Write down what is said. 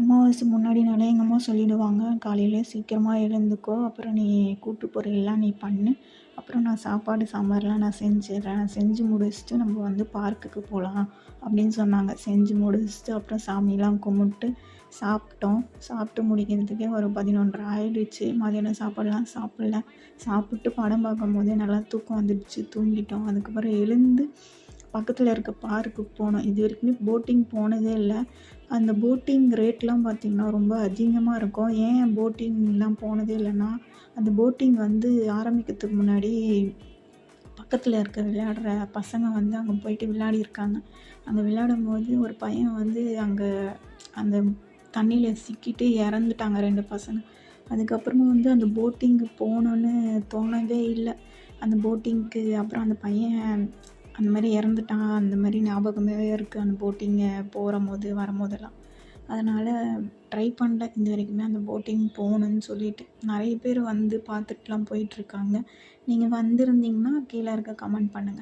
அமாவாசை முன்னாடி நாளே எங்கள் அம்மா சொல்லிடுவாங்க, "காலையில சீக்கிரமா எழுந்துக்கோ, அப்புறம் நீ கூட்டு பொரியல்லாம் நீ பண்ணு. அப்புறம் நான் சாப்பாடு சாம்பார்லாம் நான் செஞ்சுர்றேன். செஞ்சு முடிச்சுட்டு நம்ம வந்து பார்க்குக்கு போகலாம்." அப்படின்னு சொன்னாங்க. செஞ்சு முடிச்சுட்டு அப்புறம் சாமிலாம் கும்பிட்டு சாப்பிட்டோம். சாப்பிட்டு முடிக்கிறதுக்கே ஒரு 11:30 ஆயிடுச்சு. மதியானம் சாப்பாடுலாம் சாப்பிடல. சாப்பிட்டு படம் பார்க்கும்போதே நல்லா தூக்கம் வந்துடுச்சு. தூங்கிட்டோம். அதுக்கப்புறம் எழுந்து பக்கத்தில் இருக்க பார்க்குக்கு போனோம். இது வரைக்குமே போட்டிங் போனதே இல்ல. அந்த போட்டிங் ரேட்லாம் பார்த்திங்கன்னா ரொம்ப அதிகமாக இருக்கும். ஏன் போட்டிங்லாம் போனதே இல்லைன்னா, அந்த போட்டிங் வந்து ஆரம்பிக்கிறதுக்கு முன்னாடி பக்கத்தில் இருக்க விளையாடுற பசங்க வந்து அங்கே போயிட்டு விளையாடியிருக்காங்க. அங்கே விளையாடும்போது ஒரு பையன் வந்து அங்கே அந்த தண்ணியில சிக்கிட்டு இறந்துட்டாங்க 2 பசங்க. அதுக்கப்புறமா வந்து அந்த போட்டிங்கு போகணுன்னு தோணவே இல்ல. அந்த போட்டிங்க்கு அப்புறம் அந்த பையன் அந்த மாரி இறந்துட்டான். அந்த மாரி ஞாபகமே இருக்குது அந்த போட்டிங்கு போகும்போது, வரும்போதெல்லாம். அதனால் ட்ரை பண்ணல இது வரைக்குமே அந்த போட்டிங் போகணுன்னு சொல்லிட்டு. நெறைய பேர் வந்து பார்த்துட்டுலாம் போயிட்டுருக்காங்க. நீங்க வந்திருந்தீங்கன்னா கீழ இருக்க கமெண்ட் பண்ணுங்க.